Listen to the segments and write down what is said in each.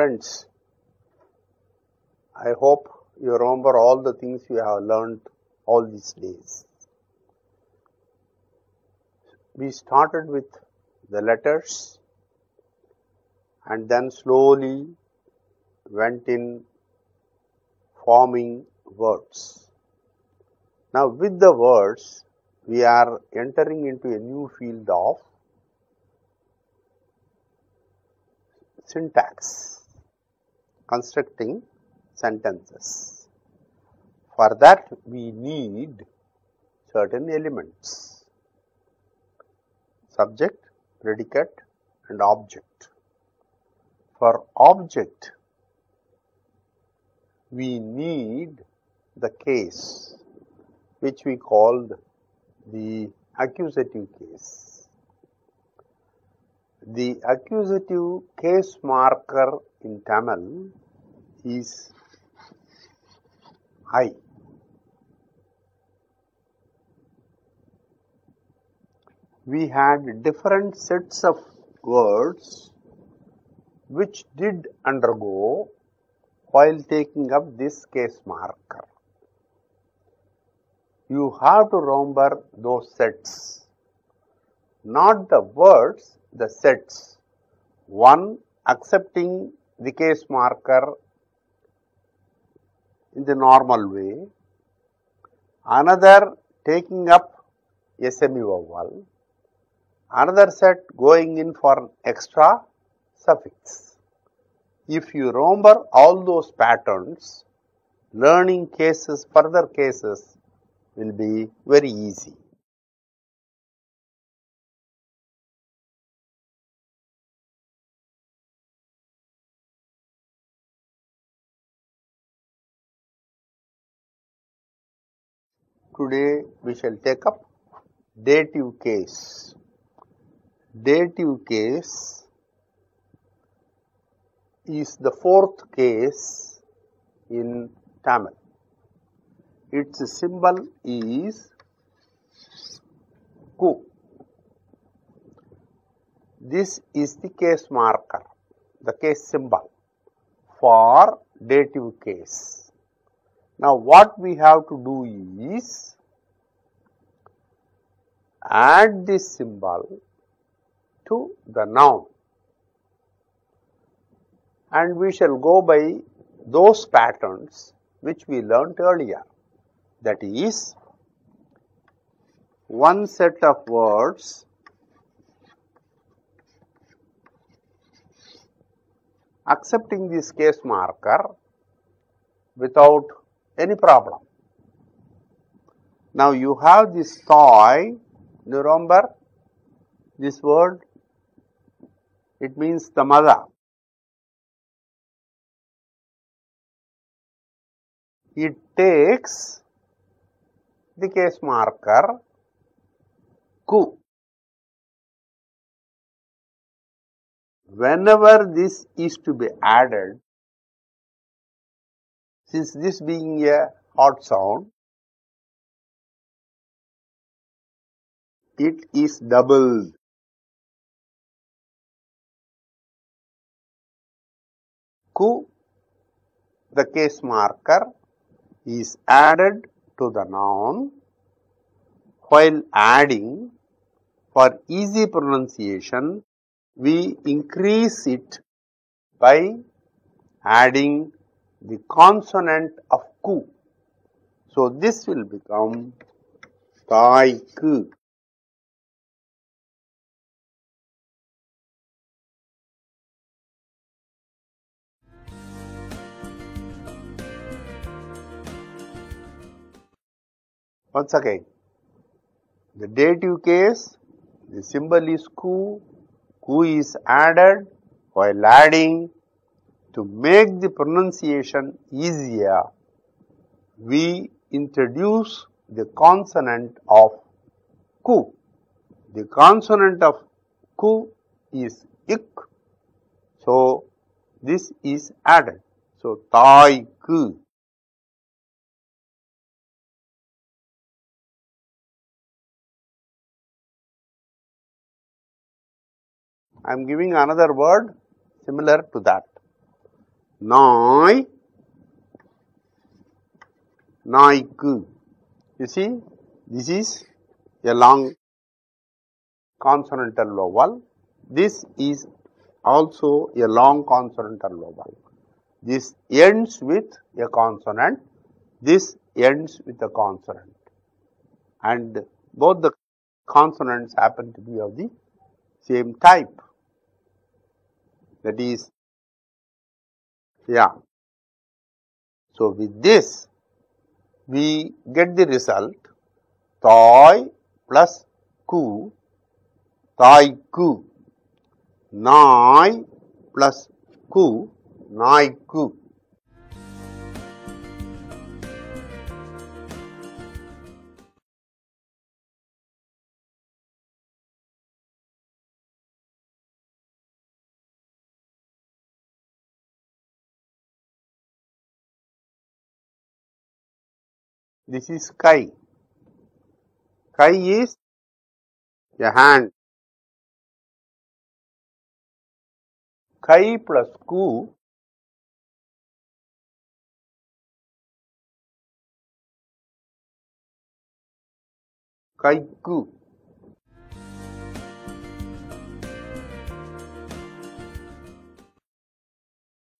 Friends, I hope you remember all the things you have learned all these days. We started with the letters and then slowly went in forming words. Now with the words, we are entering into a new field of syntax, constructing sentences. For that we need certain elements: subject, predicate and object. For object, we need the case, which we called the accusative case. The accusative case marker in Tamil is I. We had different sets of words which did undergo while taking up this case marker. You have to remember those sets, not the words, the sets. One accepting the case marker in the normal way, another taking up a semi-vowel, another set going in for extra suffix. If you remember all those patterns, learning cases, further cases will be very easy. Today we shall take up dative case. Dative case is the fourth case in Tamil. Its symbol is ku. This is the case marker, the case symbol for dative case. Now what we have to do is add this symbol to the noun, and we shall go by those patterns which we learnt earlier. That is, one set of words accepting this case marker without any problem. Now you have this toy. You remember this word? It means the mother. It takes the case marker ku. Whenever this is to be added, since this being a odd sound, it is doubled. Ku, the case marker, is added to the noun. While adding, for easy pronunciation, we increase it by adding the consonant of ku. So this will become taiku. Once again, the dative case, the symbol is ku. Ku is added. While adding, to make the pronunciation easier, we introduce the consonant of ku. The consonant of ku is ik. So this is added. So tai ku. I am giving another word similar to that. Noi, noiku. You see, this is a long consonantal vowel. This is also a long consonantal vowel. This ends with a consonant. This ends with a consonant. And both the consonants happen to be of the same type. That is, yeah. So with this, we get the result toi plus ku, toiku, nai plus ku, naiku. This is kai. Kai is a hand. Kai plus ku, kaiku.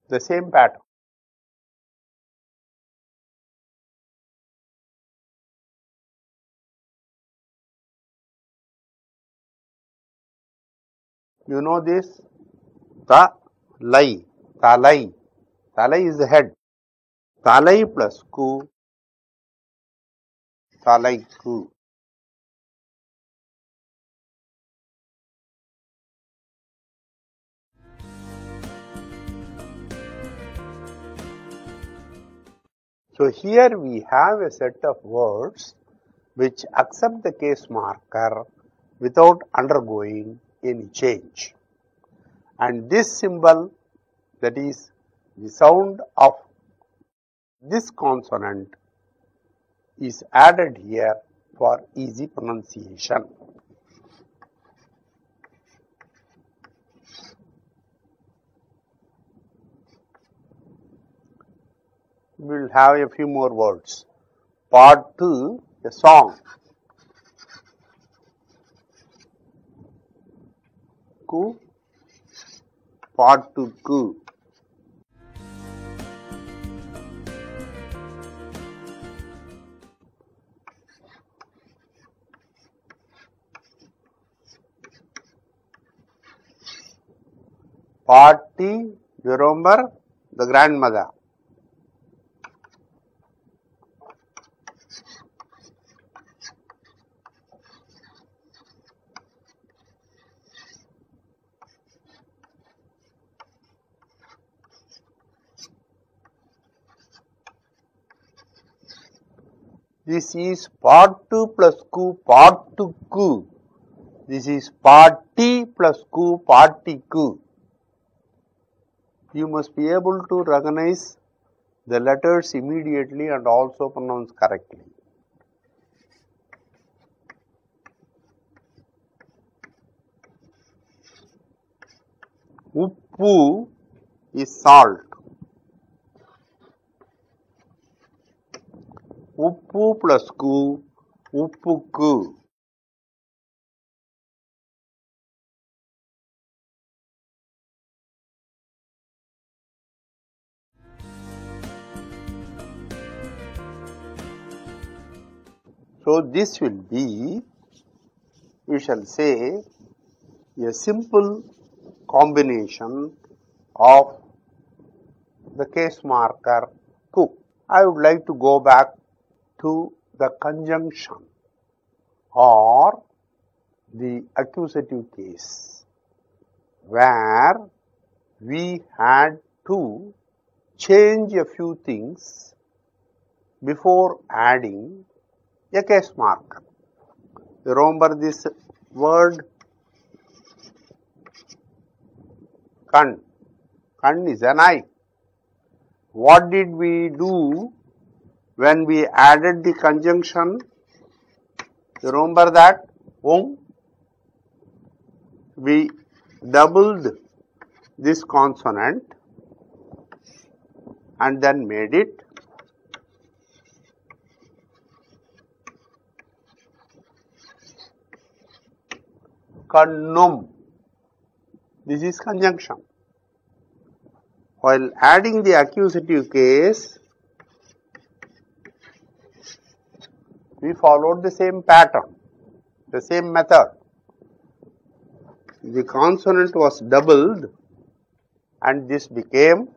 The same pattern. You know this? Talai. Talai. Talai is the head. Talai plus ku, talaiku. So here we have a set of words which accept the case marker without undergoing any change. And this symbol, that is the sound of this consonant, is added here for easy pronunciation. We will have a few more words. Part 2, a song. Ku, part 2 ku. Party, you remember the grandmother. This is part 2 plus ku, part 2 ku. This is party plus ku, party ku. You must be able to recognize the letters immediately and also pronounce correctly. Uppu is salt. Uppu plus ku, uppukku. So this will be, we shall say, a simple combination of the case marker ku. I would like to go back to the conjunction or the accusative case, where we had to change a few things before adding a case marker. Remember this word kan. Kan is an eye. What did we do when we added the conjunction? You remember that? We doubled this consonant and then made it kannum. This is conjunction. While adding the accusative case, we followed the same pattern, the same method. The consonant was doubled and this became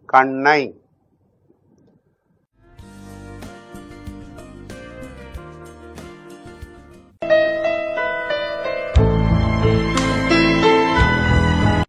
kannai.